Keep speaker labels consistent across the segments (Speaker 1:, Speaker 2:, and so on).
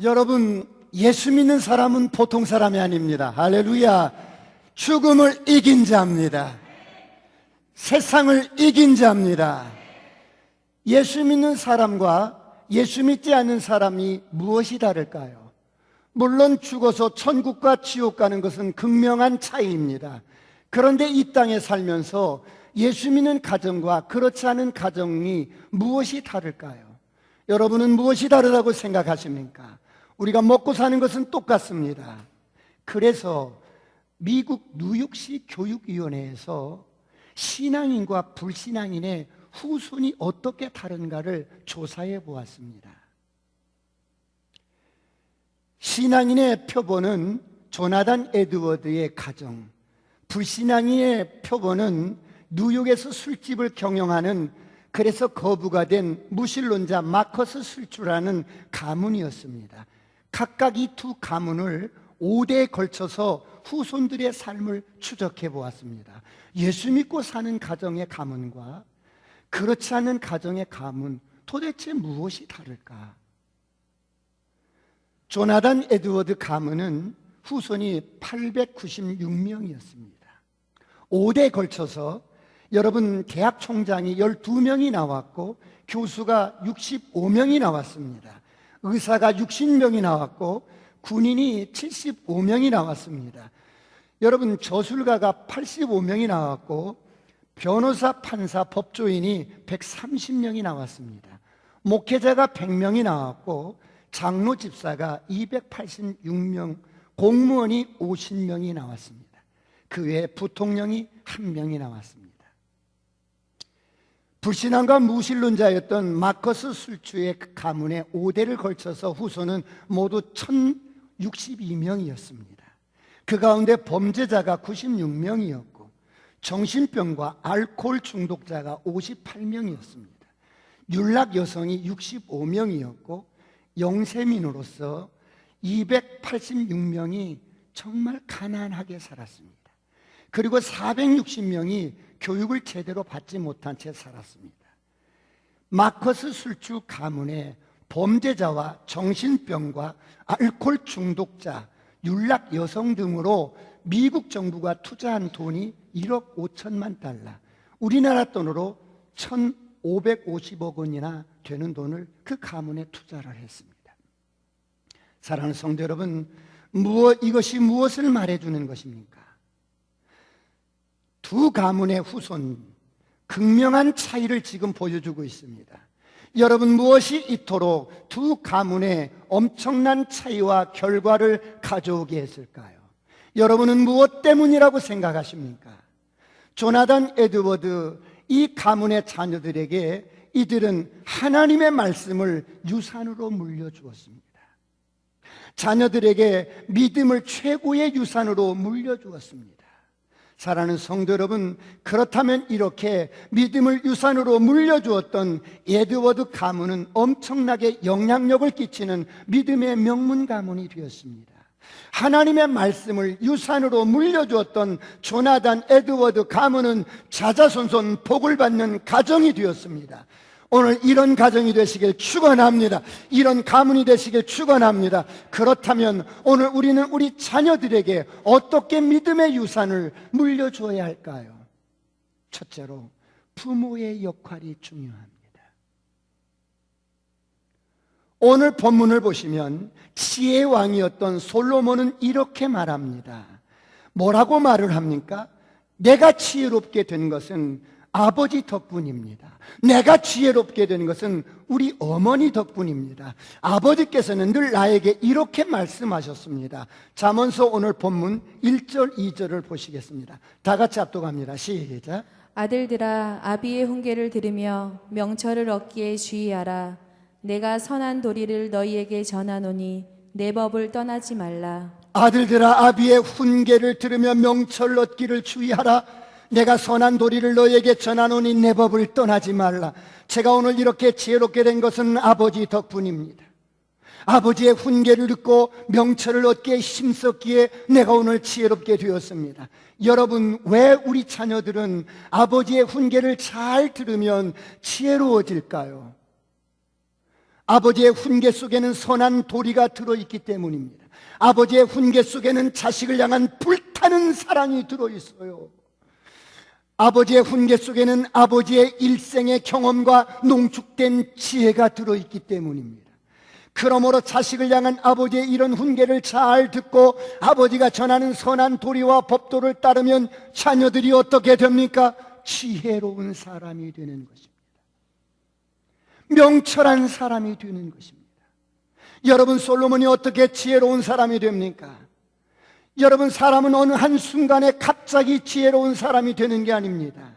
Speaker 1: 여러분, 예수 믿는 사람은 보통 사람이 아닙니다. 할렐루야. 죽음을 이긴 자입니다. 세상을 이긴 자입니다. 예수 믿는 사람과 예수 믿지 않는 사람이 무엇이 다를까요? 물론 죽어서 천국과 지옥 가는 것은 극명한 차이입니다. 그런데 이 땅에 살면서 예수 믿는 가정과 그렇지 않은 가정이 무엇이 다를까요? 여러분은 무엇이 다르다고 생각하십니까? 우리가 먹고 사는 것은 똑같습니다. 그래서 미국 뉴욕시 교육위원회에서 신앙인과 불신앙인의 후손이 어떻게 다른가를 조사해 보았습니다. 신앙인의 표본은 조나단 에드워드의 가정, 불신앙인의 표본은 뉴욕에서 술집을 경영하는, 그래서 거부가 된 무신론자 마커스 술주라는 가문이었습니다. 각각 이 두 가문을 5대에 걸쳐서 후손들의 삶을 추적해 보았습니다. 예수 믿고 사는 가정의 가문과 그렇지 않은 가정의 가문, 도대체 무엇이 다를까? 조나단 에드워드 가문은 후손이 896명이었습니다. 5대에 걸쳐서 여러분, 대학 총장이 12명이 나왔고 교수가 65명이 나왔습니다. 의사가 60명이 나왔고 군인이 75명이 나왔습니다. 여러분, 저술가가 85명이 나왔고 변호사, 판사, 법조인이 130명이 나왔습니다. 목회자가 100명이 나왔고 장로, 집사가 286명, 공무원이 50명이 나왔습니다. 그 외에 부통령이 1명이 나왔습니다. 불신앙과 무신론자였던 마커스 술주의 가문의 5대를 걸쳐서 후손은 모두 1062명이었습니다. 그 가운데 범죄자가 96명이었고 정신병과 알코올 중독자가 58명이었습니다. 율락 여성이 65명이었고 영세민으로서 286명이 정말 가난하게 살았습니다. 그리고 460명이 교육을 제대로 받지 못한 채 살았습니다. 마커스 술주 가문의 범죄자와 정신병과 알코올 중독자, 율락 여성 등으로 미국 정부가 투자한 돈이 1억 5천만 달러, 우리나라 돈으로 1,550억 원이나 되는 돈을 그 가문에 투자를 했습니다. 사랑하는 성도 여러분, 이것이 무엇을 말해주는 것입니까? 두 가문의 후손, 극명한 차이를 지금 보여주고 있습니다. 여러분, 무엇이 이토록 두 가문의 엄청난 차이와 결과를 가져오게 했을까요? 여러분은 무엇 때문이라고 생각하십니까? 조나단 에드워드, 이 가문의 자녀들에게 이들은 하나님의 말씀을 유산으로 물려주었습니다. 자녀들에게 믿음을 최고의 유산으로 물려주었습니다. 사랑하는 성도 여러분, 그렇다면 이렇게 믿음을 유산으로 물려주었던 에드워드 가문은 엄청나게 영향력을 끼치는 믿음의 명문 가문이 되었습니다. 하나님의 말씀을 유산으로 물려주었던 조나단 에드워드 가문은 자자손손 복을 받는 가정이 되었습니다. 오늘 이런 가정이 되시길 축원합니다. 이런 가문이 되시길 축원합니다. 그렇다면 오늘 우리는 우리 자녀들에게 어떻게 믿음의 유산을 물려줘야 할까요? 첫째로 부모의 역할이 중요합니다. 오늘 본문을 보시면 지혜의 왕이었던 솔로몬은 이렇게 말합니다. 뭐라고 말을 합니까? 내가 지혜롭게 된 것은 아버지 덕분입니다. 내가 지혜롭게 된 것은 우리 어머니 덕분입니다. 아버지께서는 늘 나에게 이렇게 말씀하셨습니다. 잠언서 오늘 본문 1절 2절을 보시겠습니다. 다 같이 합독합니다. 시작.
Speaker 2: 아들들아, 아비의 훈계를 들으며 명철을 얻기에 주의하라. 내가 선한 도리를 너희에게 전하노니 내 법을 떠나지 말라.
Speaker 1: 아들들아, 아비의 훈계를 들으며 명철을 얻기를 주의하라. 내가 선한 도리를 너에게 전하노니 내 법을 떠나지 말라. 제가 오늘 이렇게 지혜롭게 된 것은 아버지 덕분입니다. 아버지의 훈계를 듣고 명철을 얻기에 힘썼기에 내가 오늘 지혜롭게 되었습니다. 여러분, 왜 우리 자녀들은 아버지의 훈계를 잘 들으면 지혜로워질까요? 아버지의 훈계 속에는 선한 도리가 들어있기 때문입니다. 아버지의 훈계 속에는 자식을 향한 불타는 사랑이 들어있어요. 아버지의 훈계 속에는 아버지의 일생의 경험과 농축된 지혜가 들어있기 때문입니다. 그러므로 자식을 향한 아버지의 이런 훈계를 잘 듣고 아버지가 전하는 선한 도리와 법도를 따르면 자녀들이 어떻게 됩니까? 지혜로운 사람이 되는 것입니다. 명철한 사람이 되는 것입니다. 여러분, 솔로몬이 어떻게 지혜로운 사람이 됩니까? 여러분, 사람은 어느 한순간에 갑자기 지혜로운 사람이 되는 게 아닙니다.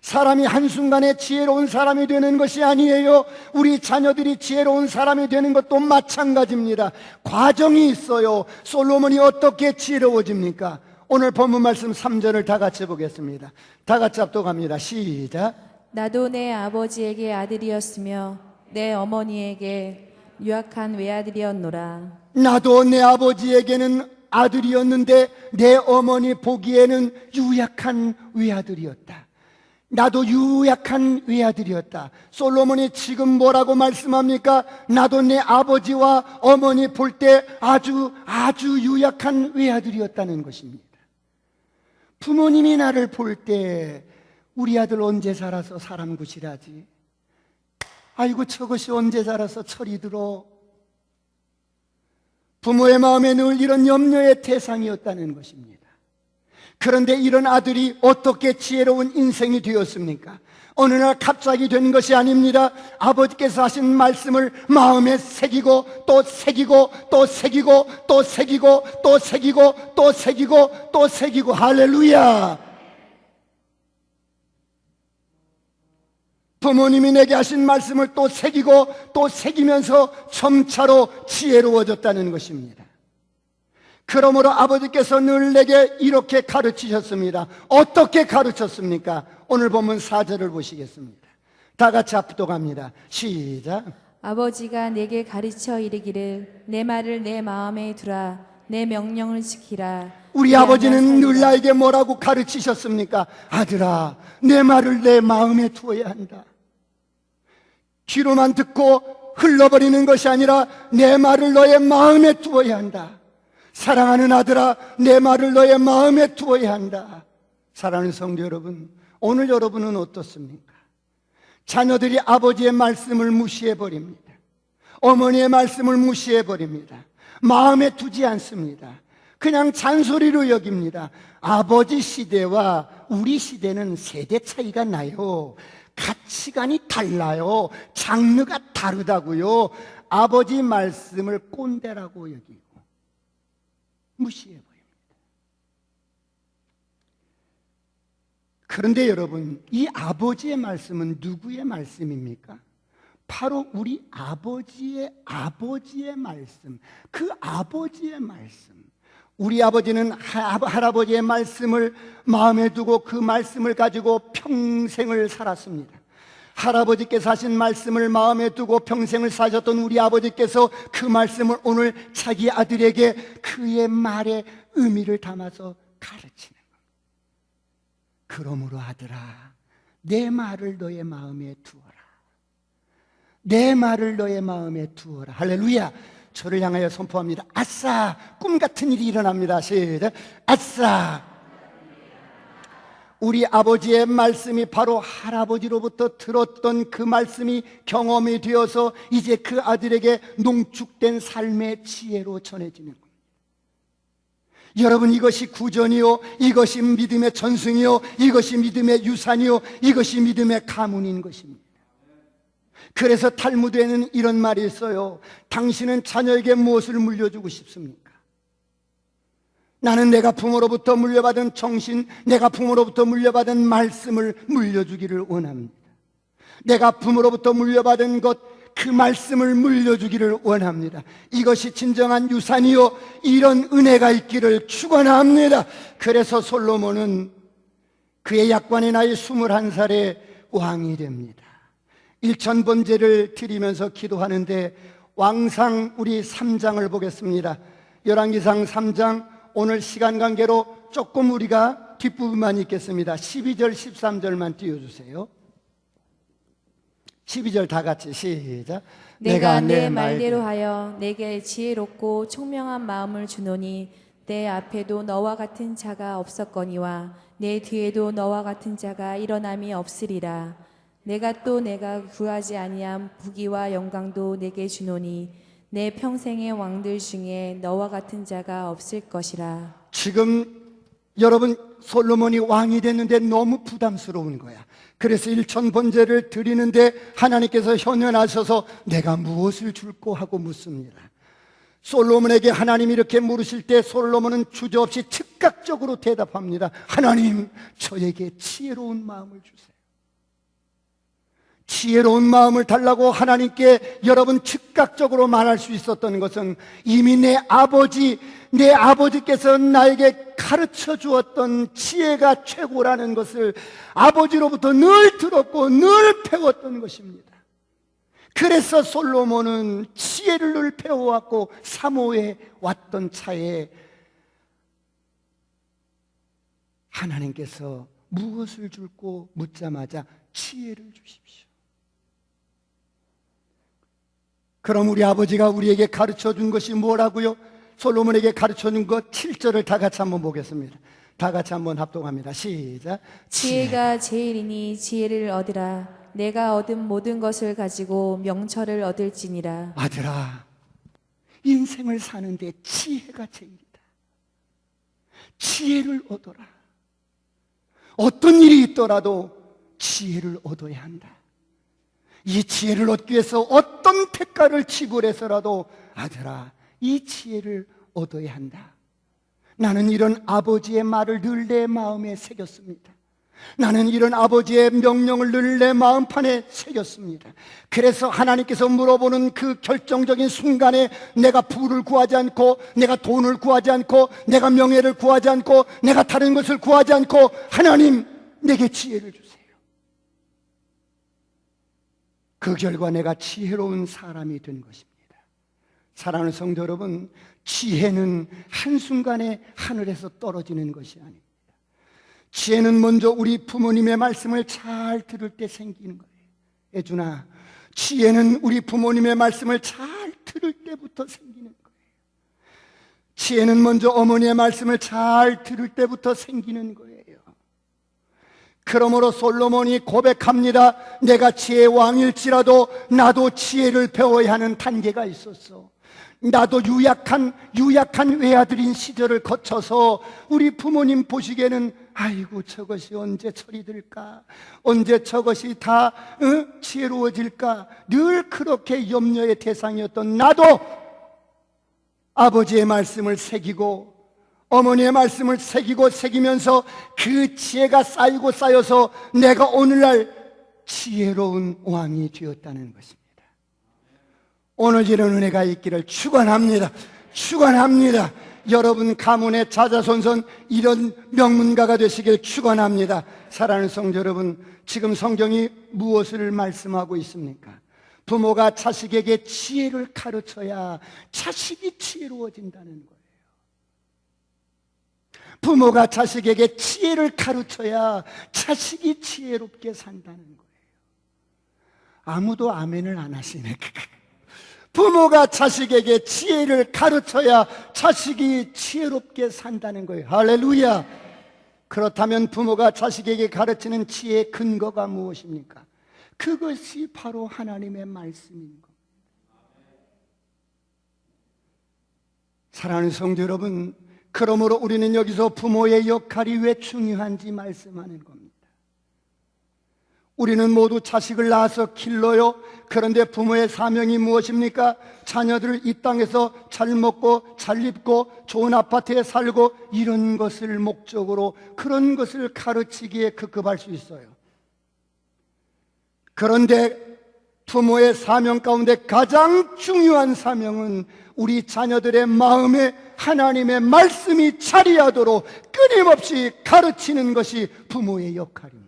Speaker 1: 사람이 한순간에 지혜로운 사람이 되는 것이 아니에요. 우리 자녀들이 지혜로운 사람이 되는 것도 마찬가지입니다. 과정이 있어요. 솔로몬이 어떻게 지혜로워집니까? 오늘 본문 말씀 3절을 다 같이 보겠습니다. 다 같이 합독합니다. 시작.
Speaker 2: 나도 내 아버지에게 아들이었으며 내 어머니에게 유약한 외아들이었노라.
Speaker 1: 나도 내 아버지에게는 아들이었는데 내 어머니 보기에는 유약한 외아들이었다. 나도 유약한 외아들이었다. 솔로몬이 지금 뭐라고 말씀합니까? 나도 내 아버지와 어머니 볼 때 아주 유약한 외아들이었다는 것입니다. 부모님이 나를 볼 때 우리 아들 언제 자라서 사람 구실하지? 아이고, 저것이 언제 자라서 철이 들어? 부모의 마음에 늘 이런 염려의 대상이었다는 것입니다. 그런데 이런 아들이 어떻게 지혜로운 인생이 되었습니까? 어느 날 갑자기 된 것이 아닙니다. 아버지께서 하신 말씀을 마음에 새기고 또 새기고 또 새기고 또 새기고 또 새기고 또 새기고 또 새기고, 할렐루야! 부모님이 내게 하신 말씀을 또 새기고 또 새기면서 점차로 지혜로워졌다는 것입니다. 그러므로 아버지께서 늘 내게 이렇게 가르치셨습니다. 어떻게 가르쳤습니까? 오늘 본문 4절을 보시겠습니다. 다 같이 합독합니다. 시작.
Speaker 2: 아버지가 내게 가르쳐 이르기를 내 말을 내 마음에 두라. 내 명령을 지키라.
Speaker 1: 우리 아버지는 늘 나에게 뭐라고 가르치셨습니까? 아들아, 내 말을 내 마음에 두어야 한다. 귀로만 듣고 흘러버리는 것이 아니라 내 말을 너의 마음에 두어야 한다. 사랑하는 아들아, 내 말을 너의 마음에 두어야 한다. 사랑하는 성도 여러분, 오늘 여러분은 어떻습니까? 자녀들이 아버지의 말씀을 무시해버립니다. 어머니의 말씀을 무시해버립니다. 마음에 두지 않습니다. 그냥 잔소리로 여깁니다. 아버지 시대와 우리 시대는 세대 차이가 나요. 가치관이 달라요. 장르가 다르다고요. 아버지 말씀을 꼰대라고 여기고 무시해버립니다. 그런데 여러분, 이 아버지의 말씀은 누구의 말씀입니까? 바로 우리 아버지의 말씀. 그 아버지의 말씀. 우리 아버지는 할아버지의 말씀을 마음에 두고 그 말씀을 가지고 평생을 살았습니다. 할아버지께서 하신 말씀을 마음에 두고 평생을 사셨던 우리 아버지께서 그 말씀을 오늘 자기 아들에게 그의 말의 의미를 담아서 가르치는 겁니다. 그러므로 아들아, 내 말을 너의 마음에 두어라. 내 말을 너의 마음에 두어라. 할렐루야. 저를 향하여 선포합니다. 아싸, 꿈 같은 일이 일어납니다. 시작. 아싸. 우리 아버지의 말씀이 바로 할아버지로부터 들었던 그 말씀이 경험이 되어서 이제 그 아들에게 농축된 삶의 지혜로 전해지는 겁니다. 여러분, 이것이 구전이요, 이것이 믿음의 전승이요, 이것이 믿음의 유산이요, 이것이 믿음의 가문인 것입니다. 그래서 탈무드에는 이런 말이 있어요. 당신은 자녀에게 무엇을 물려주고 싶습니까? 나는 내가 부모로부터 물려받은 정신, 내가 부모로부터 물려받은 말씀을 물려주기를 원합니다. 내가 부모로부터 물려받은 것, 그 말씀을 물려주기를 원합니다. 이것이 진정한 유산이요, 이런 은혜가 있기를 축원합니다. 그래서 솔로몬은 그의 약관의 나이 21살에 왕이 됩니다. 일천번제를 드리면서 기도하는데 왕상 우리 3장을 보겠습니다. 열왕기상 3장, 오늘 시간 관계로 조금 우리가 뒷부분만 읽겠습니다. 12절 13절만 띄워주세요. 12절 다 같이 시작.
Speaker 2: 내가 내 말대로 하여 내게 지혜롭고 총명한 마음을 주노니 내 앞에도 너와 같은 자가 없었거니와 내 뒤에도 너와 같은 자가 일어남이 없으리라. 내가 구하지 아니한 부귀와 영광도 내게 주노니 내 평생의 왕들 중에 너와 같은 자가 없을 것이라.
Speaker 1: 지금 여러분, 솔로몬이 왕이 됐는데 너무 부담스러운 거야. 그래서 일천 번제를 드리는데 하나님께서 현현하셔서 내가 무엇을 줄꼬 하고 묻습니다. 솔로몬에게 하나님이 이렇게 물으실 때 솔로몬은 주저없이 즉각적으로 대답합니다. 하나님, 저에게 지혜로운 마음을 주세요. 지혜로운 마음을 달라고 하나님께 여러분 즉각적으로 말할 수 있었던 것은 이미 내 아버지께서 나에게 가르쳐 주었던 지혜가 최고라는 것을 아버지로부터 늘 들었고 늘 배웠던 것입니다. 그래서 솔로몬은 지혜를 늘 배워왔고 사모해 왔던 차에 하나님께서 무엇을 줄고 묻자마자 지혜를 주십시오. 그럼 우리 아버지가 우리에게 가르쳐 준 것이 뭐라고요? 솔로몬에게 가르쳐 준 것 7절을 다 같이 한번 보겠습니다. 다 같이 한번 합동합니다. 시작.
Speaker 2: 지혜가 제일이니 지혜를 얻으라. 내가 얻은 모든 것을 가지고 명철을 얻을지니라.
Speaker 1: 아들아, 인생을 사는데 지혜가 제일이다. 지혜를 얻어라. 어떤 일이 있더라도 지혜를 얻어야 한다. 이 지혜를 얻기 위해서 어떤 대가를 지불해서라도 아들아, 이 지혜를 얻어야 한다. 나는 이런 아버지의 말을 늘 내 마음에 새겼습니다. 나는 이런 아버지의 명령을 늘 내 마음판에 새겼습니다. 그래서 하나님께서 물어보는 그 결정적인 순간에 내가 부를 구하지 않고, 내가 돈을 구하지 않고, 내가 명예를 구하지 않고, 내가 다른 것을 구하지 않고, 하나님, 내게 지혜를 주세요. 그 결과 내가 지혜로운 사람이 된 것입니다. 사랑하는 성도 여러분, 지혜는 한순간에 하늘에서 떨어지는 것이 아닙니다. 지혜는 먼저 우리 부모님의 말씀을 잘 들을 때 생기는 거예요. 애준아, 지혜는 우리 부모님의 말씀을 잘 들을 때부터 생기는 거예요. 지혜는 먼저 어머니의 말씀을 잘 들을 때부터 생기는 거예요. 그러므로 솔로몬이 고백합니다. 내가 지혜의 왕일지라도 나도 지혜를 배워야 하는 단계가 있었어. 나도 유약한 외아들인 시절을 거쳐서 우리 부모님 보시기에는 아이고 저것이 언제 처리될까, 언제 저것이 다 지혜로워질까, 늘 그렇게 염려의 대상이었던 나도 아버지의 말씀을 새기고 어머니의 말씀을 새기면서 그 지혜가 쌓이고 쌓여서 내가 오늘날 지혜로운 왕이 되었다는 것입니다. 오늘 이런 은혜가 있기를 축원합니다. 축원합니다. 여러분 가문의 자자손손 이런 명문가가 되시길 축원합니다. 사랑하는 성도 여러분, 지금 성경이 무엇을 말씀하고 있습니까? 부모가 자식에게 지혜를 가르쳐야 자식이 지혜로워진다는 거예요. 부모가 자식에게 지혜를 가르쳐야 자식이 지혜롭게 산다는 거예요. 아무도 아멘을 안 하시네. 부모가 자식에게 지혜를 가르쳐야 자식이 지혜롭게 산다는 거예요. 할렐루야. 그렇다면 부모가 자식에게 가르치는 지혜의 근거가 무엇입니까? 그것이 바로 하나님의 말씀인 겁니다. 사랑하는 성도 여러분, 그러므로 우리는 여기서 부모의 역할이 왜 중요한지 말씀하는 겁니다. 우리는 모두 자식을 낳아서 길러요. 그런데 부모의 사명이 무엇입니까? 자녀들을 이 땅에서 잘 먹고 잘 입고 좋은 아파트에 살고 이런 것을 목적으로 그런 것을 가르치기에 급급할 수 있어요. 그런데 부모의 사명 가운데 가장 중요한 사명은 우리 자녀들의 마음에 하나님의 말씀이 자리하도록 끊임없이 가르치는 것이 부모의 역할입니다.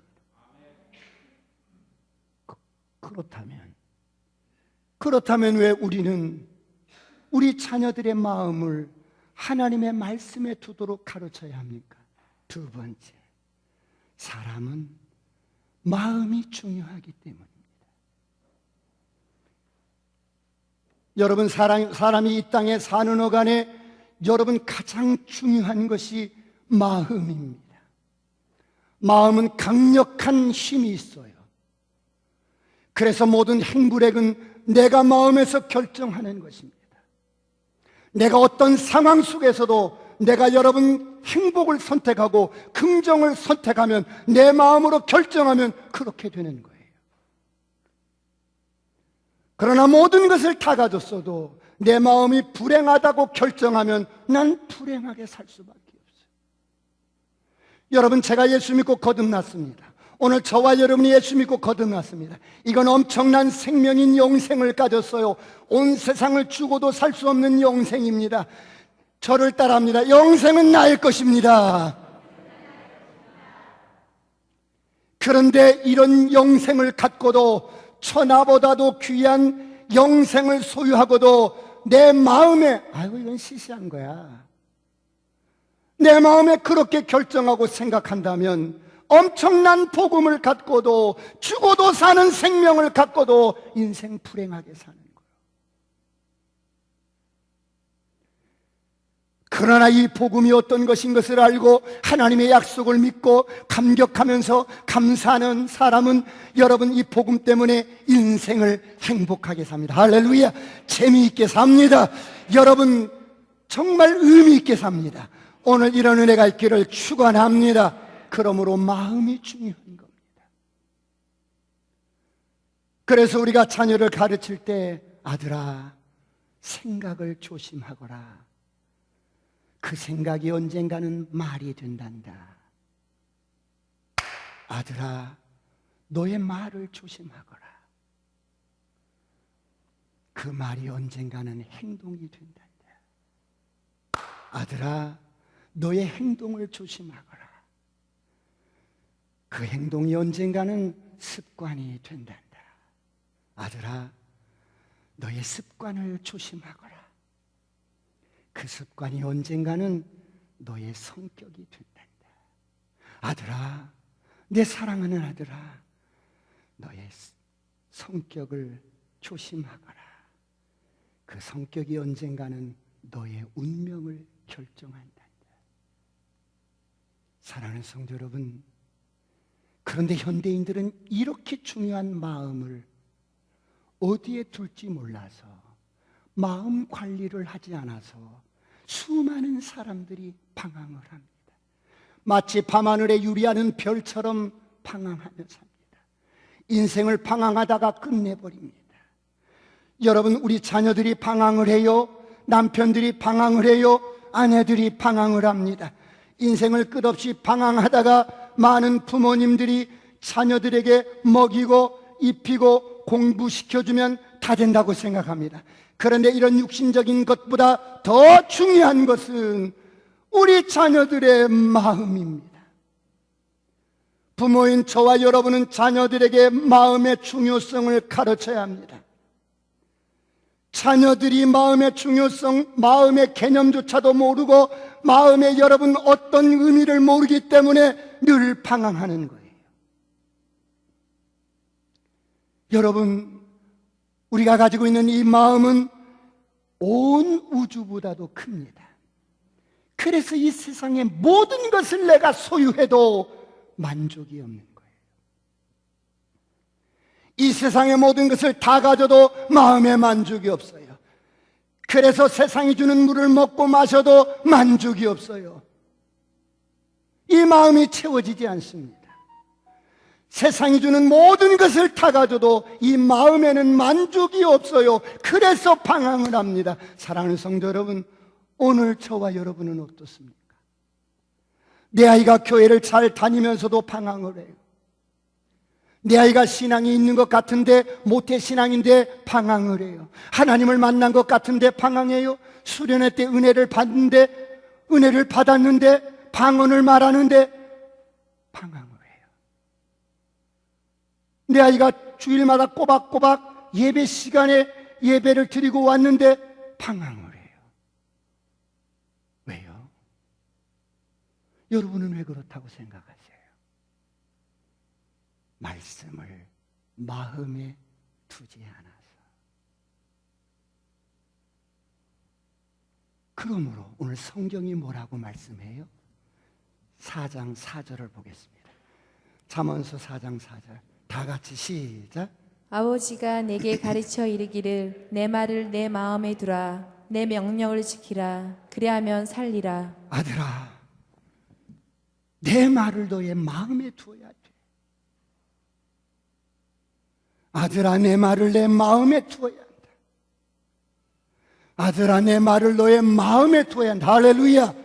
Speaker 1: 그렇다면 왜 우리는 우리 자녀들의 마음을 하나님의 말씀에 두도록 가르쳐야 합니까? 두 번째, 사람은 마음이 중요하기 때문입니다. 여러분, 사람이 이 땅에 사는 어간에 여러분 가장 중요한 것이 마음입니다. 마음은 강력한 힘이 있어요. 그래서 모든 행불액은 내가 마음에서 결정하는 것입니다. 내가 어떤 상황 속에서도 내가 여러분 행복을 선택하고 긍정을 선택하면, 내 마음으로 결정하면 그렇게 되는 거예요. 그러나 모든 것을 다 가졌어도 내 마음이 불행하다고 결정하면 난 불행하게 살 수밖에 없어요. 여러분, 제가 예수 믿고 거듭났습니다. 오늘 저와 여러분이 예수 믿고 거듭났습니다. 이건 엄청난 생명인 영생을 가졌어요. 온 세상을 주고도 살 수 없는 영생입니다. 저를 따라합니다. 영생은 나의 것입니다. 그런데 이런 영생을 갖고도, 천하보다도 귀한 영생을 소유하고도 내 마음에 아이고 이건 시시한 거야, 내 마음에 그렇게 결정하고 생각한다면 엄청난 복음을 갖고도, 죽어도 사는 생명을 갖고도 인생 불행하게 사는 거예요. 그러나 이 복음이 어떤 것인 것을 알고 하나님의 약속을 믿고 감격하면서 감사하는 사람은 여러분 이 복음 때문에 인생을 행복하게 삽니다. 할렐루야. 재미있게 삽니다. 여러분 정말 의미 있게 삽니다. 오늘 이런 은혜가 있기를 축원합니다. 그러므로 마음이 중요한 겁니다. 그래서 우리가 자녀를 가르칠 때 아들아 생각을 조심하거라. 그 생각이 언젠가는 말이 된단다. 아들아 너의 말을 조심하거라. 그 말이 언젠가는 행동이 된단다. 아들아 너의 행동을 조심하거라. 그 행동이 언젠가는 습관이 된단다. 아들아 너의 습관을 조심하거라. 그 습관이 언젠가는 너의 성격이 된단다. 아들아 내 사랑하는 아들아 너의 성격을 조심하거라. 그 성격이 언젠가는 너의 운명을 결정한단다. 사랑하는 성도 여러분, 그런데 현대인들은 이렇게 중요한 마음을 어디에 둘지 몰라서, 마음 관리를 하지 않아서 수많은 사람들이 방황을 합니다. 마치 밤하늘에 유리하는 별처럼 방황하며 삽니다. 인생을 방황하다가 끝내버립니다. 여러분, 우리 자녀들이 방황을 해요. 남편들이 방황을 해요. 아내들이 방황을 합니다. 인생을 끝없이 방황하다가 많은 부모님들이 자녀들에게 먹이고 입히고 공부시켜주면 다 된다고 생각합니다. 그런데 이런 육신적인 것보다 더 중요한 것은 우리 자녀들의 마음입니다. 부모인 저와 여러분은 자녀들에게 마음의 중요성을 가르쳐야 합니다. 자녀들이 마음의 중요성, 마음의 개념조차도 모르고 마음에 여러분 어떤 의미를 모르기 때문에 늘 방황하는 거예요. 여러분, 우리가 가지고 있는 이 마음은 온 우주보다도 큽니다. 그래서 이 세상의 모든 것을 내가 소유해도 만족이 없는 거예요. 이 세상의 모든 것을 다 가져도 마음에 만족이 없어요. 그래서 세상이 주는 물을 먹고 마셔도 만족이 없어요. 이 마음이 채워지지 않습니다. 세상이 주는 모든 것을 다 가져도 이 마음에는 만족이 없어요. 그래서 방황을 합니다. 사랑하는 성도 여러분, 오늘 저와 여러분은 어떻습니까? 내 아이가 교회를 잘 다니면서도 방황을 해요. 내 아이가 신앙이 있는 것 같은데 모태신앙인데 방황을 해요. 하나님을 만난 것 같은데 방황해요. 수련회 때 은혜를 받았는데 방언을 말하는데 방황을 해요. 내 아이가 주일마다 꼬박꼬박 예배 시간에 예배를 드리고 왔는데 방황을 해요. 왜요? 여러분은 왜 그렇다고 생각하세요? 말씀을 마음에 두지 않아서. 그러므로 오늘 성경이 뭐라고 말씀해요? 4장 4절을 보겠습니다. 잠언서 4장 4절 다 같이 시작.
Speaker 2: 아버지가 내게 가르쳐 이르기를 내 말을 내 마음에 두라 내 명령을 지키라 그리하면 살리라.
Speaker 1: 아들아, 내 말을 너의 마음에 두어야 돼. 아들아, 내 말을 내 마음에 두어야 한다. 아들아, 내 말을 너의 마음에 두어야 한다. 할렐루야.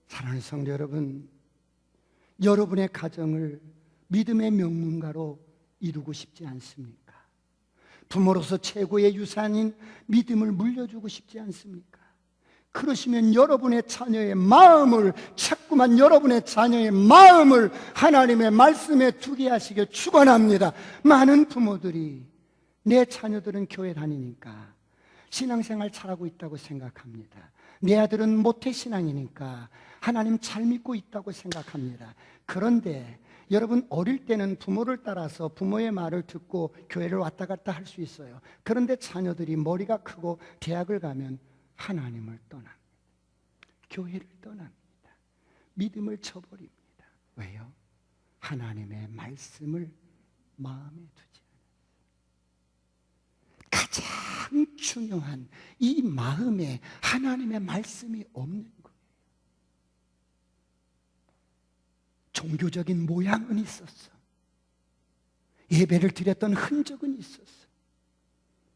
Speaker 1: 사랑하는 성도 여러분, 여러분의 가정을 믿음의 명문가로 이루고 싶지 않습니까? 부모로서 최고의 유산인 믿음을 물려주고 싶지 않습니까? 그러시면 여러분의 자녀의 마음을, 자꾸만 여러분의 자녀의 마음을 하나님의 말씀에 두게 하시길 축원합니다. 많은 부모들이 내 자녀들은 교회 다니니까 신앙생활 잘하고 있다고 생각합니다. 내 아들은 모태신앙이니까 하나님 잘 믿고 있다고 생각합니다. 그런데 여러분, 어릴 때는 부모를 따라서 부모의 말을 듣고 교회를 왔다 갔다 할 수 있어요. 그런데 자녀들이 머리가 크고 대학을 가면 하나님을 떠납니다. 교회를 떠납니다. 믿음을 쳐버립니다. 왜요? 하나님의 말씀을 마음에 두지 않아요. 가장 중요한 이 마음에 하나님의 말씀이 없는 거예요. 종교적인 모양은 있었어. 예배를 드렸던 흔적은 있었어.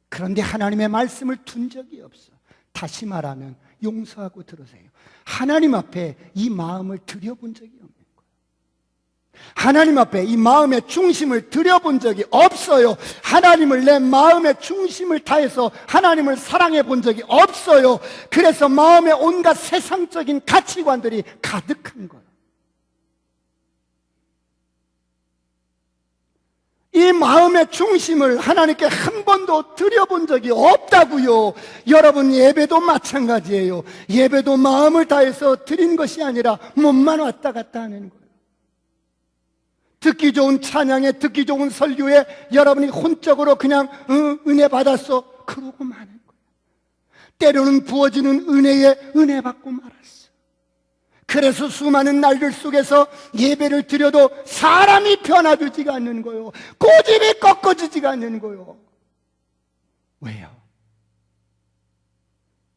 Speaker 1: 그런데 하나님의 말씀을 둔 적이 없어. 다시 말하면 용서하고 들으세요. 하나님 앞에 이 마음을 들여본 적이 없는 거예요. 하나님 앞에 이 마음의 중심을 들여본 적이 없어요. 하나님을 내 마음의 중심을 다해서 하나님을 사랑해 본 적이 없어요. 그래서 마음에 온갖 세상적인 가치관들이 가득한 거예요. 이 마음의 중심을 하나님께 한 번도 드려본 적이 없다고요. 여러분, 예배도 마찬가지예요. 예배도 마음을 다해서 드린 것이 아니라 몸만 왔다 갔다 하는 거예요. 듣기 좋은 찬양에, 듣기 좋은 설교에 여러분이 혼적으로 그냥 은혜 받았어 그러고 마는 거예요. 때로는 부어지는 은혜에 은혜 받고 말았어. 그래서 수많은 날들 속에서 예배를 드려도 사람이 변화되지가 않는 거예요. 고집이 꺾어지지가 않는 거예요. 왜요?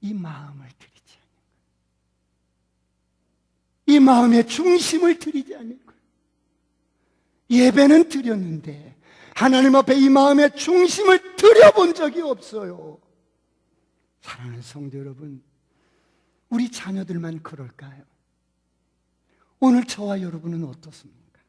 Speaker 1: 이 마음을 드리지 않는 거예요. 이 마음의 중심을 드리지 않는 거예요. 예배는 드렸는데 하나님 앞에 이 마음의 중심을 드려본 적이 없어요. 사랑하는 성도 여러분, 우리 자녀들만 그럴까요? 오늘 저와 여러분은 어떻습니까?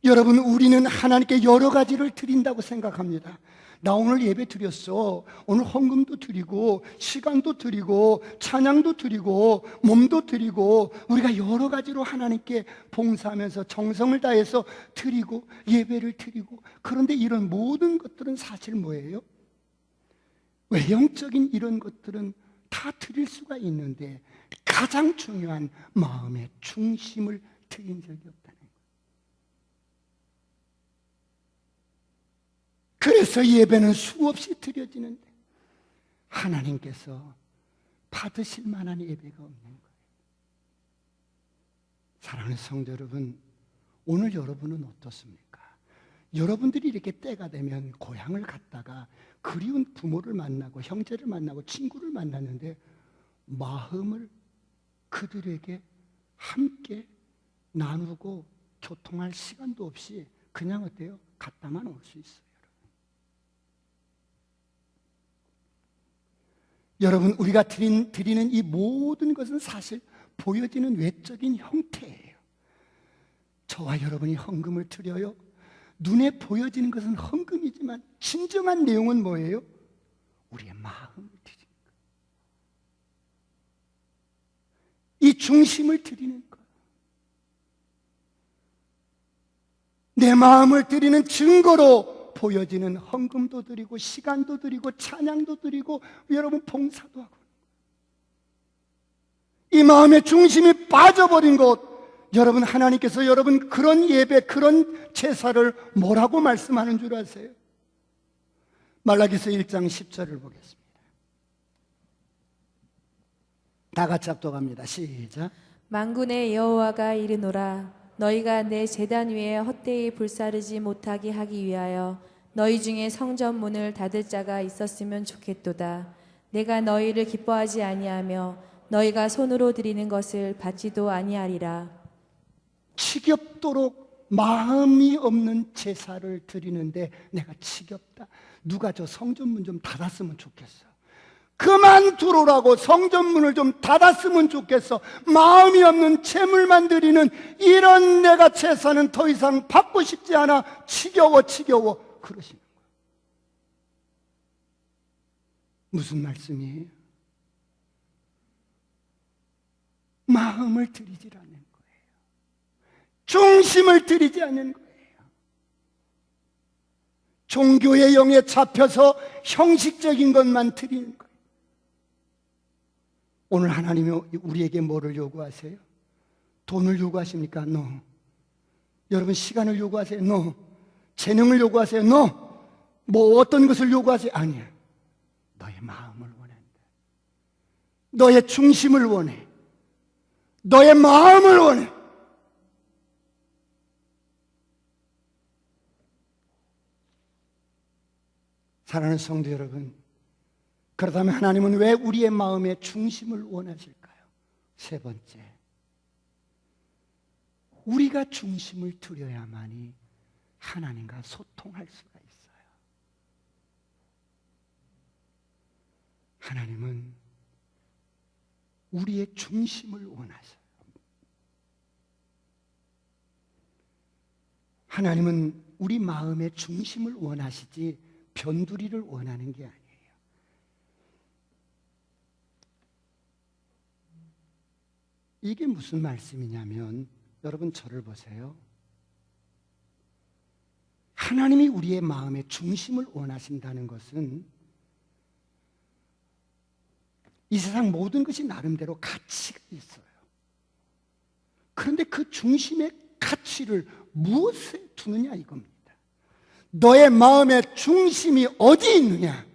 Speaker 1: 여러분, 우리는 하나님께 여러 가지를 드린다고 생각합니다. 나 오늘 예배 드렸어. 오늘 헌금도 드리고 시간도 드리고 찬양도 드리고 몸도 드리고 우리가 여러 가지로 하나님께 봉사하면서 정성을 다해서 드리고 예배를 드리고, 그런데 이런 모든 것들은 사실 뭐예요? 외형적인 이런 것들은 다 드릴 수가 있는데 가장 중요한 마음의 중심을 드린 적이 없다는 거예요. 그래서 예배는 수없이 드려지는데 하나님께서 받으실 만한 예배가 없는 거예요. 사랑하는 성도 여러분, 오늘 여러분은 어떻습니까? 여러분들이 이렇게 때가 되면 고향을 갔다가 그리운 부모를 만나고 형제를 만나고 친구를 만났는데 마음을 그들에게 함께 나누고 교통할 시간도 없이 그냥 어때요? 갔다만 올 수 있어요. 여러분, 우리가 드리는 이 모든 것은 사실 보여지는 외적인 형태예요. 저와 여러분이 헌금을 드려요. 눈에 보여지는 것은 헌금이지만 진정한 내용은 뭐예요? 우리의 마음을 드리는 거예요. 이 중심을 드리는 거예요. 내 마음을 드리는 증거로 보여지는 헌금도 드리고 시간도 드리고 찬양도 드리고 여러분 봉사도 하고, 이 마음의 중심이 빠져버린 것, 여러분, 하나님께서 여러분 그런 예배, 그런 제사를 뭐라고 말씀하는 줄 아세요? 말라기서 1장 10절을 보겠습니다. 다 같이 합독합니다. 시작.
Speaker 2: 만군의 여호와가 이르노라 너희가 내 제단 위에 헛되이 불사르지 못하게 하기 위하여 너희 중에 성전 문을 닫을 자가 있었으면 좋겠도다. 내가 너희를 기뻐하지 아니하며 너희가 손으로 드리는 것을 받지도 아니하리라.
Speaker 1: 지겹도록 마음이 없는 제사를 드리는데 내가 지겹다. 누가 저 성전문 좀 닫았으면 좋겠어. 그만 두르라고 성전문을 좀 닫았으면 좋겠어. 마음이 없는 제물만 드리는 이런 내가 제사는 더 이상 받고 싶지 않아. 지겨워 그러시는 거예요. 무슨 말씀이에요? 마음을 드리질 않는 거예요. 중심을 드리지 않는 거예요. 종교의 영에 잡혀서 형식적인 것만 드리는 거예요. 오늘 하나님이 우리에게 뭐를 요구하세요? 돈을 요구하십니까? No. 여러분 시간을 요구하세요? No. 재능을 요구하세요? No. 뭐 어떤 것을 요구하세요? 아니야. 너의 마음을 원한다. 너의 중심을 원해. 너의 마음을 원해. 사랑하는 성도 여러분, 그렇다면 하나님은 왜 우리의 마음의 중심을 원하실까요? 세 번째, 우리가 중심을 두려야만이 하나님과 소통할 수가 있어요. 하나님은 우리의 중심을 원하셔요. 하나님은 우리 마음의 중심을 원하시지 변두리를 원하는 게 아니에요. 이게 무슨 말씀이냐면 여러분 저를 보세요. 하나님이 우리의 마음의 중심을 원하신다는 것은 이 세상 모든 것이 나름대로 가치가 있어요. 그런데 그 중심의 가치를 무엇에 두느냐 이겁니다. 너의 마음의 중심이 어디 있느냐?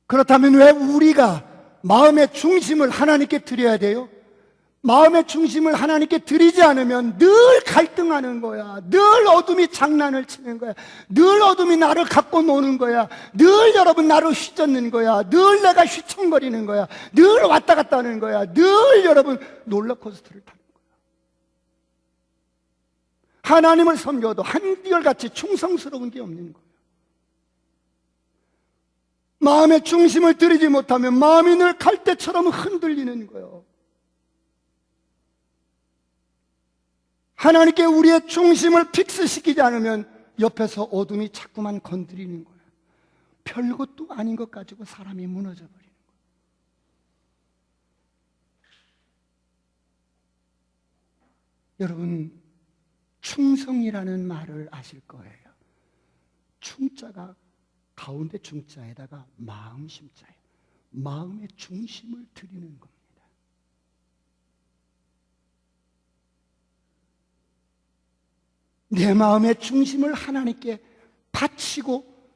Speaker 1: 그렇다면 왜 우리가 마음의 중심을 하나님께 드려야 돼요? 마음의 중심을 하나님께 드리지 않으면 늘 갈등하는 거야. 늘 어둠이 장난을 치는 거야. 늘 어둠이 나를 갖고 노는 거야. 늘 여러분 나를 휘젓는 거야. 늘 내가 휘청거리는 거야. 늘 왔다 갔다 하는 거야. 늘 여러분 롤러코스터를 타는 거야. 하나님을 섬겨도 한결같이 충성스러운 게 없는 거예요. 마음의 중심을 들이지 못하면 마음이 늘 갈대처럼 흔들리는 거예요. 하나님께 우리의 중심을 픽스시키지 않으면 옆에서 어둠이 자꾸만 건드리는 거예요. 별것도 아닌 것 가지고 사람이 무너져 버리는 거예요. 여러분 충성이라는 말을 아실 거예요. 충자가 가운데 중자에다가 마음 심자예요. 마음의 중심을 드리는 겁니다. 내 마음의 중심을 하나님께 바치고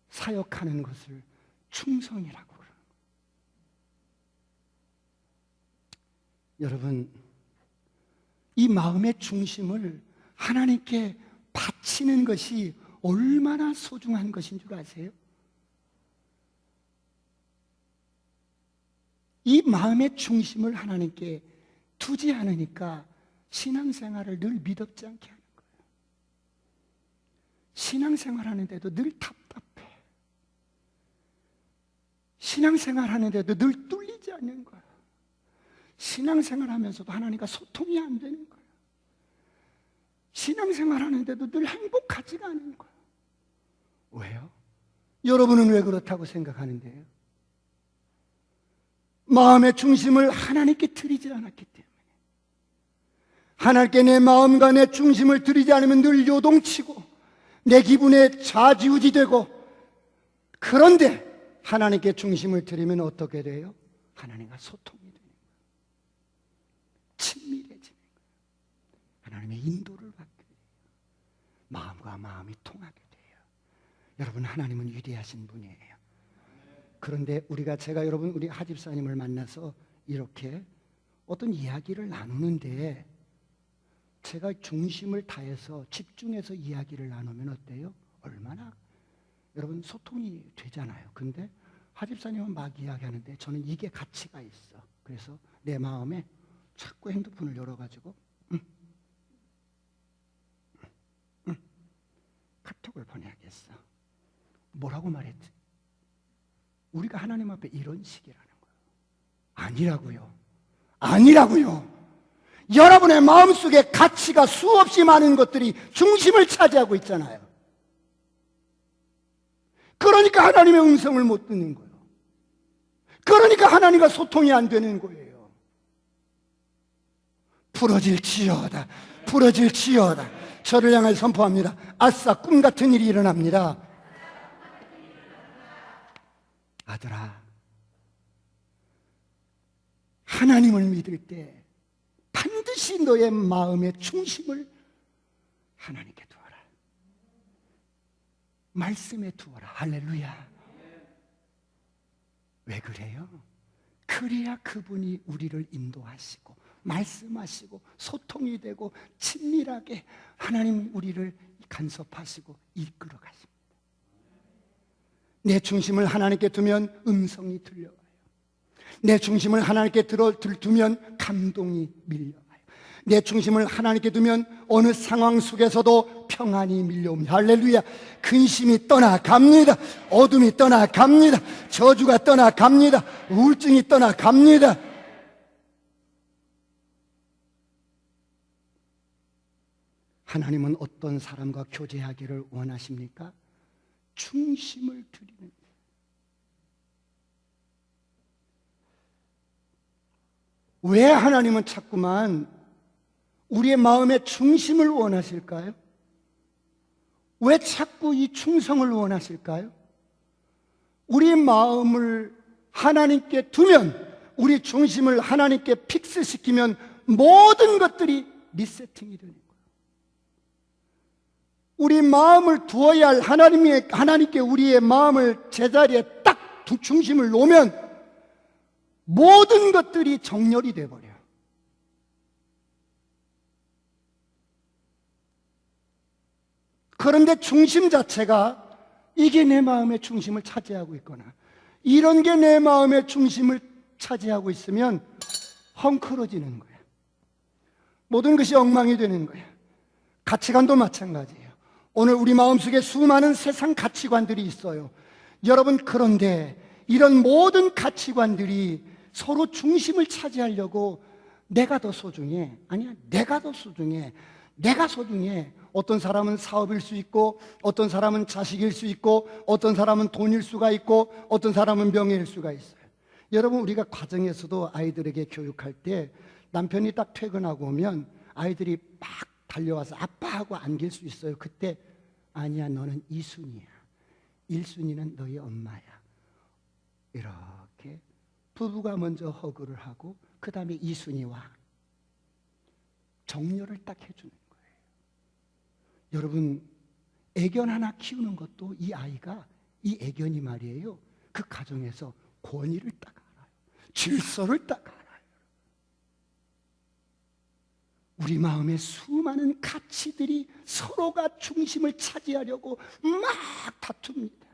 Speaker 1: 사역하는 것을 충성이라고 그러는 거예요. 여러분, 이 마음의 중심을 하나님께 바치는 것이 얼마나 소중한 것인 줄 아세요? 이 마음의 중심을 하나님께 두지 않으니까 신앙생활을 늘 미덥지 않게 하는 거예요. 신앙생활 하는데도 늘 답답해. 신앙생활 하는데도 늘 뚫리지 않는 거예요. 신앙생활 하면서도 하나님과 소통이 안 되는 거예요. 신앙생활 하는데도 늘 행복하지가 않은 거예요. 왜요? 여러분은 왜 그렇다고 생각하는데요? 마음의 중심을 하나님께 드리지 않았기 때문에. 하나님께 내 마음과 내 중심을 드리지 않으면 늘 요동치고 내 기분에 좌지우지되고, 그런데 하나님께 중심을 드리면 어떻게 돼요? 하나님과 소통이 되는 거예요. 친밀해지는 거예요. 하나님의 인도를 받게 돼요. 마음과 마음이 통하게 돼요. 여러분, 하나님은 위대하신 분이에요. 그런데 제가 여러분 우리 하집사님을 만나서 이렇게 어떤 이야기를 나누는데 제가 중심을 다해서 집중해서 이야기를 나누면 어때요? 얼마나 여러분 소통이 되잖아요. 근데 하집사님은 막 이야기하는데 저는 이게 가치가 있어. 그래서 내 마음에 자꾸 핸드폰을 열어가지고 카톡을 보내야겠어. 뭐라고 말했지? 우리가 하나님 앞에 이런 식이라는 거예요. 아니라고요. 여러분의 마음속에 가치가 수없이 많은 것들이 중심을 차지하고 있잖아요. 그러니까 하나님의 음성을 못 듣는 거예요. 그러니까 하나님과 소통이 안 되는 거예요. 부러질지어다. 저를 향해 선포합니다. 아싸, 꿈 같은 일이 일어납니다. 아들아, 하나님을 믿을 때 반드시 너의 마음의 중심을 하나님께 두어라. 말씀에 두어라. 할렐루야. 왜 그래요? 그래야 그분이 우리를 인도하시고 말씀하시고 소통이 되고 친밀하게 하나님 우리를 간섭하시고 이끌어 가십니다. 내 중심을 하나님께 두면 음성이 들려와요. 내 중심을 하나님께 두면 감동이 밀려와요. 내 중심을 하나님께 두면 어느 상황 속에서도 평안이 밀려옵니다. 할렐루야. 근심이 떠나갑니다. 어둠이 떠나갑니다. 저주가 떠나갑니다. 우울증이 떠나갑니다. 하나님은 어떤 사람과 교제하기를 원하십니까? 중심을 드리는. 왜 하나님은 자꾸만 우리의 마음의 중심을 원하실까요? 왜 자꾸 이 충성을 원하실까요? 우리 마음을 하나님께 두면, 우리 중심을 하나님께 픽스시키면 모든 것들이 리세팅이 되는 거예요. 우리 마음을 두어야 할 하나님께 우리의 마음을 제자리에 딱 중심을 놓으면 모든 것들이 정렬이 돼버려요. 그런데 중심 자체가 이게 내 마음의 중심을 차지하고 있거나 이런 게 내 마음의 중심을 차지하고 있으면 헝클어지는 거예요. 모든 것이 엉망이 되는 거예요. 가치관도 마찬가지예요. 오늘 우리 마음속에 수많은 세상 가치관들이 있어요. 여러분, 그런데 이런 모든 가치관들이 서로 중심을 차지하려고 내가 더 소중해. 아니야, 내가 더 소중해. 내가 소중해. 어떤 사람은 사업일 수 있고, 어떤 사람은 자식일 수 있고, 어떤 사람은 돈일 수가 있고, 어떤 사람은 명예일 수가 있어요. 여러분, 우리가 가정에서도 아이들에게 교육할 때 남편이 딱 퇴근하고 오면 아이들이 막 달려와서 아빠하고 안길 수 있어요. 그때 아니야, 너는 2순위야. 1순위는 너희 엄마야. 이렇게 부부가 먼저 허그를 하고 그 다음에 2순위와 정렬을 딱 해주는 거예요. 여러분, 애견 하나 키우는 것도 이 아이가, 이 애견이 말이에요, 그 가정에서 권위를 딱 알아요. 질서를 딱 알아요. 우리 마음의 수많은 가치들이 서로가 중심을 차지하려고 막 다툽니다.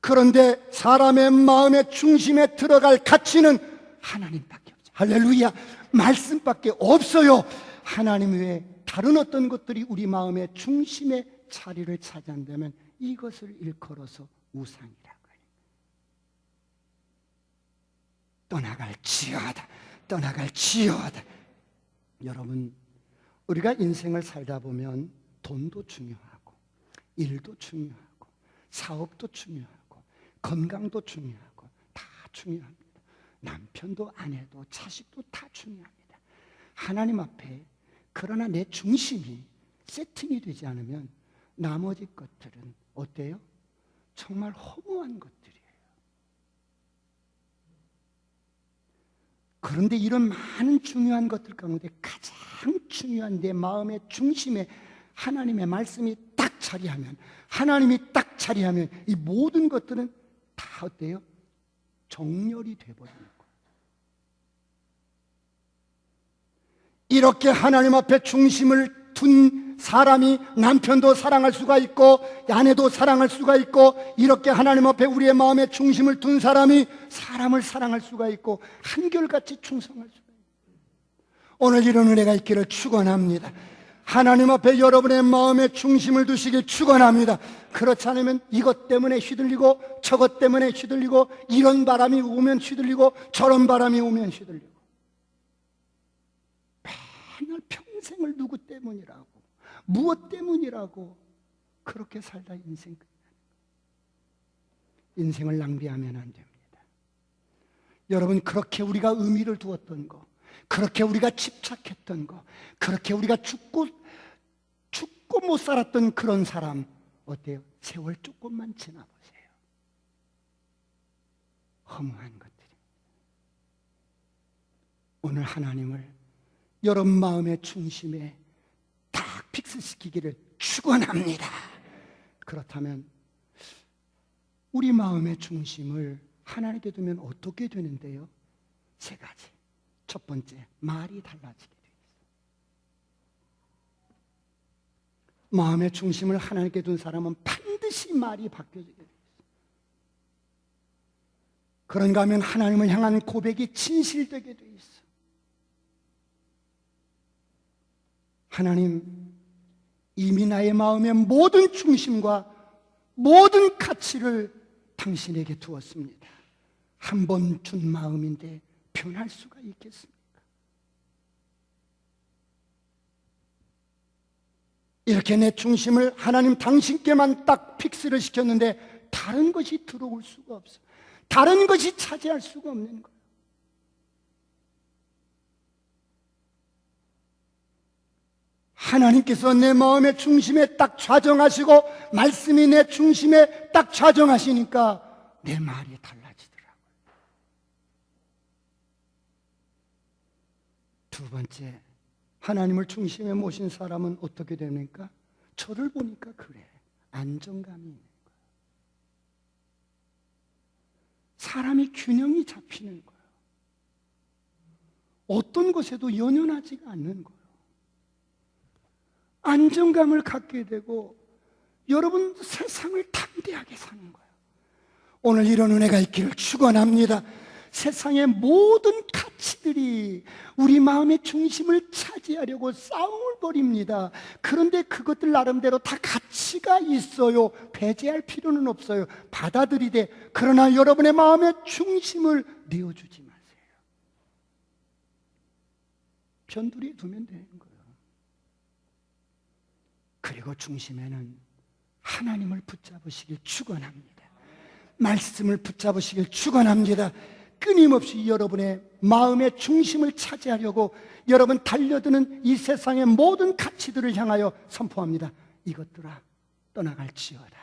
Speaker 1: 그런데 사람의 마음의 중심에 들어갈 가치는 하나님밖에 없죠. 할렐루야. 말씀밖에 없어요. 하나님 외에 다른 어떤 것들이 우리 마음의 중심에 자리를 차지한다면 이것을 일컬어서 우상이라고 해요. 떠나갈지어다. 여러분, 우리가 인생을 살다 보면 돈도 중요하고 일도 중요하고 사업도 중요하고 건강도 중요하고 다 중요합니다. 남편도 아내도 자식도 다 중요합니다. 하나님 앞에 그러나 내 중심이 세팅이 되지 않으면 나머지 것들은 어때요? 정말 허무한 것들이에요. 그런데 이런 많은 중요한 것들 가운데 가장 중요한 내 마음의 중심에 하나님의 말씀이 딱 자리하면, 하나님이 딱 자리하면 이 모든 것들은 다 어때요? 정렬이 돼버리는 거예요. 이렇게 하나님 앞에 중심을 둔 사람이 남편도 사랑할 수가 있고 아내도 사랑할 수가 있고, 이렇게 하나님 앞에 우리의 마음에 중심을 둔 사람이 사람을 사랑할 수가 있고 한결같이 충성할 수가 있고, 오늘 이런 은혜가 있기를 축원합니다. 하나님 앞에 여러분의 마음에 중심을 두시길 축원합니다. 그렇지 않으면 이것 때문에 휘둘리고 저것 때문에 휘둘리고, 이런 바람이 오면 휘둘리고 저런 바람이 오면 휘둘리고, 맨날 평생을 누구 때문이라고 무엇 때문이라고 그렇게 살다 인생을 낭비하면 안 됩니다. 여러분, 그렇게 우리가 의미를 두었던 거, 그렇게 우리가 집착했던 거, 그렇게 우리가 죽고 못 살았던 그런 사람 어때요? 세월 조금만 지나보세요. 허무한 것들입니다. 오늘 하나님을 여러분 마음의 중심에 딱 픽스시키기를 축원합니다. 그렇다면 우리 마음의 중심을 하나님께 두면 어떻게 되는데요? 세 가지. 첫 번째, 말이 달라지게 돼요. 마음의 중심을 하나님께 둔 사람은 반드시 말이 바뀌어지게 돼요. 그런가 하면 하나님을 향한 고백이 진실되게 돼 있어. 하나님, 이미 나의 마음의 모든 중심과 모든 가치를 당신에게 두었습니다. 한 번 준 마음인데 변할 수가 있겠습니까? 이렇게 내 중심을 하나님 당신께만 딱 픽스를 시켰는데 다른 것이 들어올 수가 없어. 다른 것이 차지할 수가 없는 거예요. 하나님께서 내 마음의 중심에 딱 좌정하시고 말씀이 내 중심에 딱 좌정하시니까 내 말이 달라지더라고요. 두 번째, 하나님을 중심에 모신 사람은 어떻게 됩니까? 저를 보니까 그래. 안정감이 있는 거예요. 사람이 균형이 잡히는 거예요. 어떤 것에도 연연하지가 않는 거예요. 안정감을 갖게 되고 여러분 세상을 담대하게 사는 거예요. 오늘 이런 은혜가 있기를 축원합니다. 세상의 모든 가치들이 우리 마음의 중심을 차지하려고 싸움을 벌입니다. 그런데 그것들 나름대로 다 가치가 있어요. 배제할 필요는 없어요. 받아들이되, 그러나 여러분의 마음의 중심을 내어주지 마세요. 변두리에 두면 되는 거예요. 그리고 중심에는 하나님을 붙잡으시길 축원합니다. 말씀을 붙잡으시길 축원합니다. 끊임없이 여러분의 마음의 중심을 차지하려고 여러분 달려드는 이 세상의 모든 가치들을 향하여 선포합니다. 이것들아 떠나갈지어다.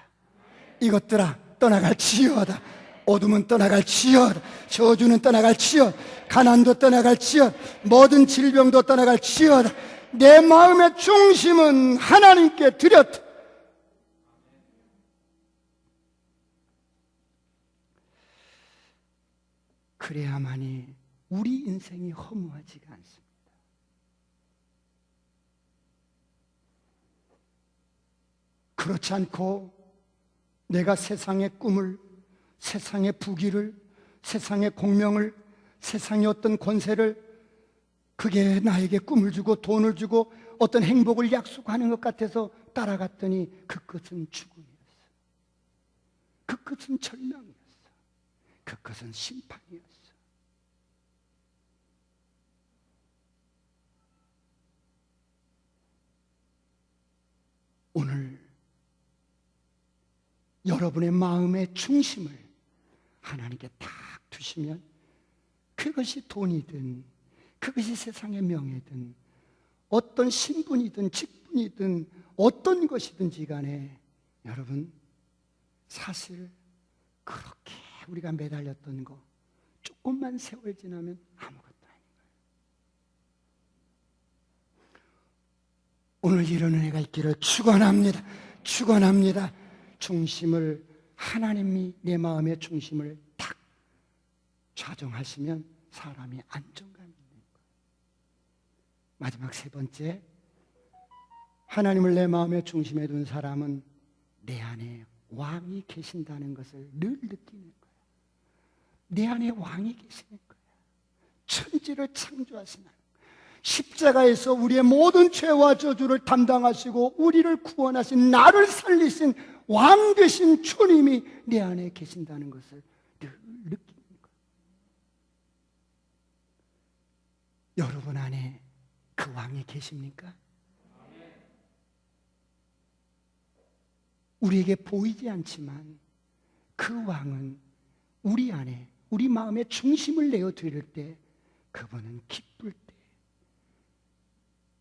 Speaker 1: 이것들아 떠나갈지어다. 어둠은 떠나갈지어다. 저주는 떠나갈지어다. 가난도 떠나갈지어다. 모든 질병도 떠나갈지어다. 내 마음의 중심은 하나님께 드렸다. 그래야만이 우리 인생이 허무하지가 않습니다. 그렇지 않고 내가 세상의 꿈을, 세상의 부귀를, 세상의 공명을, 세상의 어떤 권세를, 그게 나에게 꿈을 주고 돈을 주고 어떤 행복을 약속하는 것 같아서 따라갔더니 그 끝은 죽음이었어. 그 끝은 절망이었어. 그 끝은 심판이었어. 오늘 여러분의 마음의 중심을 하나님께 딱 두시면 그것이 돈이든 그것이 세상의 명예든 어떤 신분이든 직분이든 어떤 것이든지 간에 여러분 사실 그렇게 우리가 매달렸던 거 조금만 세월 지나면 아무것도 아닌 거예요. 오늘 이런 은혜가 있기를 축원합니다. 축원합니다. 중심을, 하나님이 내 마음의 중심을 딱 좌정하시면 사람이 안정감이 있는 거예요. 마지막 세 번째, 하나님을 내 마음의 중심에 둔 사람은 내 안에 왕이 계신다는 것을 늘 느끼는 거예요. 내 안에 왕이 계시는 거예요. 천지를 창조하시는, 십자가에서 우리의 모든 죄와 저주를 담당하시고 우리를 구원하신, 나를 살리신 왕 되신 주님이 내 안에 계신다는 것을 늘 느끼는 거예요. 여러분 안에 그 왕이 계십니까? 우리에게 보이지 않지만 그 왕은 우리 안에, 우리 마음의 중심을 내어 드릴 때, 그분은 기쁠 때,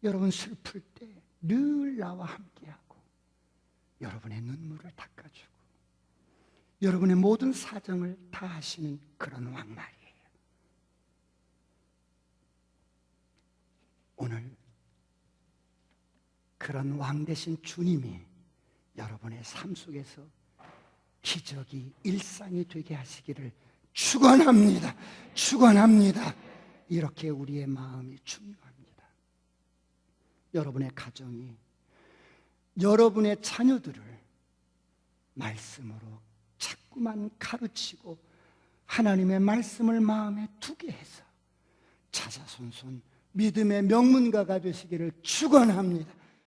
Speaker 1: 여러분 슬플 때 늘 나와 함께하고 여러분의 눈물을 닦아주고 여러분의 모든 사정을 다 하시는 그런 왕 말이에요. 오늘 그런 왕 되신 주님이 여러분의 삶 속에서 기적이 일상이 되게 하시기를 축원합니다. 축원합니다. 이렇게 우리의 마음이 중요합니다. 여러분의 가정이, 여러분의 자녀들을 말씀으로 자꾸만 가르치고 하나님의 말씀을 마음에 두게 해서 자자손손 믿음의 명문가가 되시기를 축원합니다.